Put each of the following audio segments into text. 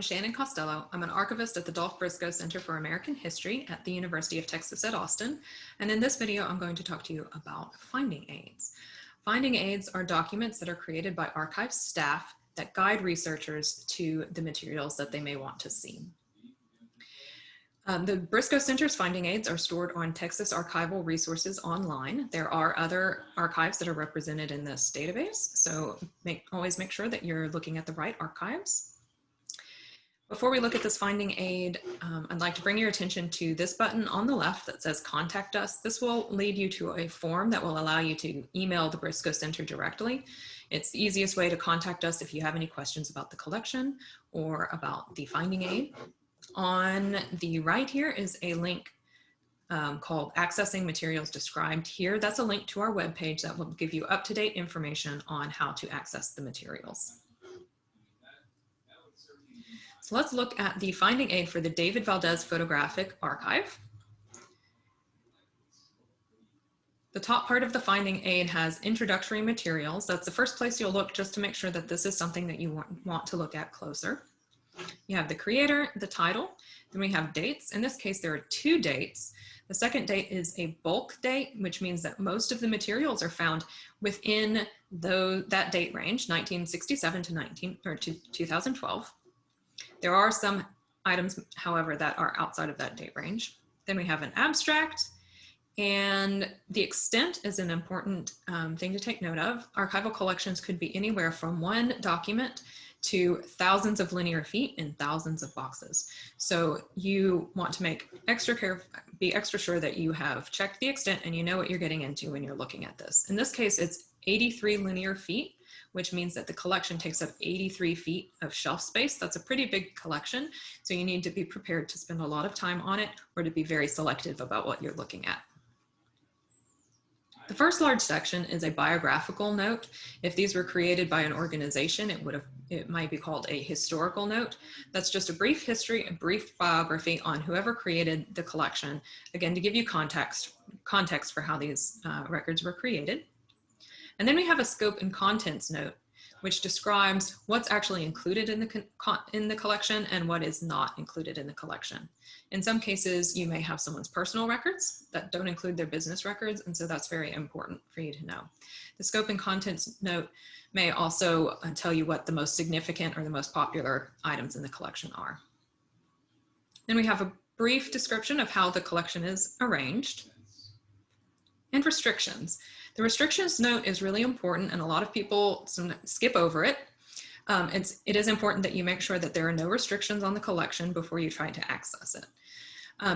Shannon Costello. I'm an archivist at the Dolph Briscoe Center for American History at the University of Texas at Austin. And in this video, I'm going to talk to you about finding aids. Finding aids are documents that are created by archive staff that guide researchers to the materials that they may want to see. The Briscoe Center's finding aids are stored on Texas Archival Resources online. There are other archives that are represented in this database, so always make sure that you're looking at the right archives. Before we look at this finding aid, I'd like to bring your attention to this button on the left that says Contact Us. This will lead you to a form that will allow you to email the Briscoe Center directly. It's the easiest way to contact us if you have any questions about the collection or about the finding aid. On the right here is a link called Accessing Materials Described Here. That's a link to our webpage that will give you up-to-date information on how to access the materials. So let's look at the finding aid for the David Valdez Photographic Archive. The top part of the finding aid has Introductory Materials. That's the first place you'll look just to make sure that this is something that you want to look at closer. You have the creator, the title, then we have dates. In this case, there are 2 dates. The second date is a bulk date, which means that most of the materials are found within that date range, 1967 to 2012. There are some items, however, that are outside of that date range. Then we have an abstract, and the extent is an important thing to take note of. Archival collections could be anywhere from 1 document to thousands of linear feet in thousands of boxes. So you want to be extra sure that you have checked the extent and you know what you're getting into when you're looking at this. In this case, it's 83 linear feet, which means that the collection takes up 83 feet of shelf space. That's a pretty big collection. So you need to be prepared to spend a lot of time on it or to be very selective about what you're looking at. The first large section is a biographical note. If these were created by an organization, it might be called a historical note. That's just a brief history, a brief biography on whoever created the collection. Again, to give you context for how these records were created. And then we have a scope and contents note, which describes what's actually included in the collection and what is not included in the collection. In some cases, you may have someone's personal records that don't include their business records, and so that's very important for you to know. The scope and contents note may also tell you what the most significant or the most popular items in the collection are. Then we have a brief description of how the collection is arranged. And restrictions. The restrictions note is really important, and a lot of people skip over it. It is important that you make sure that there are no restrictions on the collection before you try to access it.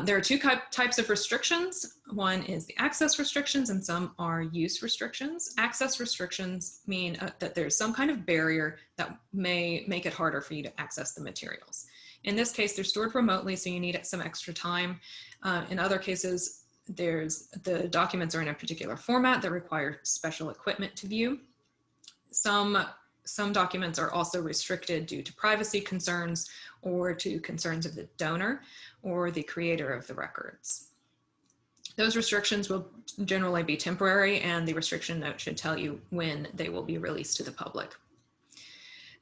There are 2 types of restrictions. One is the access restrictions and some are use restrictions. Access restrictions mean that there's some kind of barrier that may make it harder for you to access the materials. In this case, they're stored remotely, so you need some extra time. In other cases, the documents are in a particular format that require special equipment to view. Some documents are also restricted due to privacy concerns or to concerns of the donor or the creator of the records. Those restrictions will generally be temporary, and the restriction note should tell you when they will be released to the public.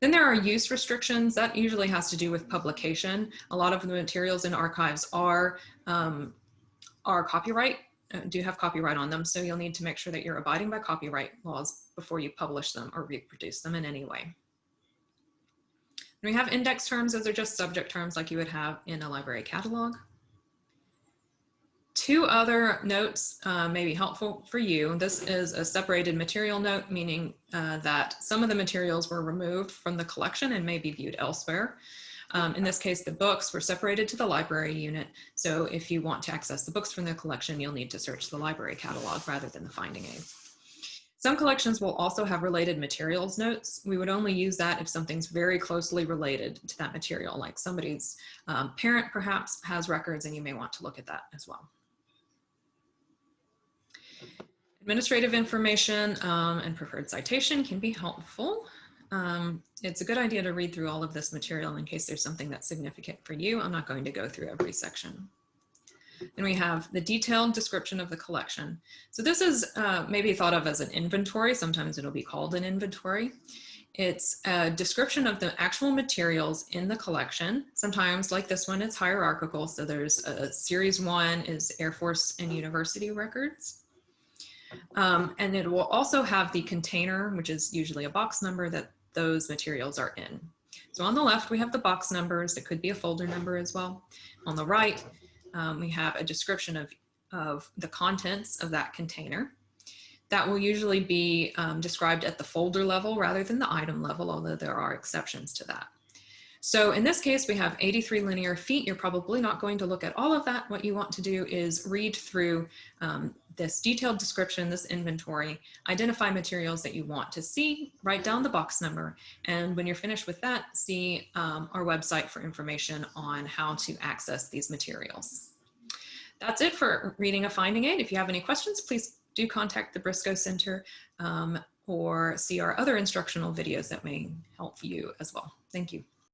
Then there are use restrictions. That usually has to do with publication. A lot of the materials in archives are copyright, do have copyright on them, so you'll need to make sure that you're abiding by copyright laws before you publish them or reproduce them in any way. And we have index terms. Those are just subject terms like you would have in a library catalog. 2 other notes may be helpful for you. This is a separated material note, meaning that some of the materials were removed from the collection and may be viewed elsewhere. In this case, the books were separated to the library unit. So if you want to access the books from the collection, you'll need to search the library catalog rather than the finding aid. Some collections will also have related materials notes. We would only use that if something's very closely related to that material, like somebody's parent perhaps has records, and you may want to look at that as well. Administrative information and preferred citation can be helpful. It's a good idea to read through all of this material in case there's something that's significant for you. I'm not going to go through every section. And we have the detailed description of the collection. So this is maybe thought of as an inventory. Sometimes it'll be called an inventory. It's a description of the actual materials in the collection. Sometimes, like this one, it's hierarchical. So there's series 1 is Air Force and University records. And it will also have the container, which is usually a box number that those materials are in. So on the left, we have the box numbers. It could be a folder number as well. On the right, we have a description of the contents of that container. That will usually be described at the folder level rather than the item level, although there are exceptions to that. So in this case, we have 83 linear feet. You're probably not going to look at all of that. What you want to do is read through this detailed description, this inventory, identify materials that you want to see, write down the box number, and when you're finished with that, see our website for information on how to access these materials. That's it for reading a finding aid. If you have any questions, please do contact the Briscoe Center or see our other instructional videos that may help you as well. Thank you.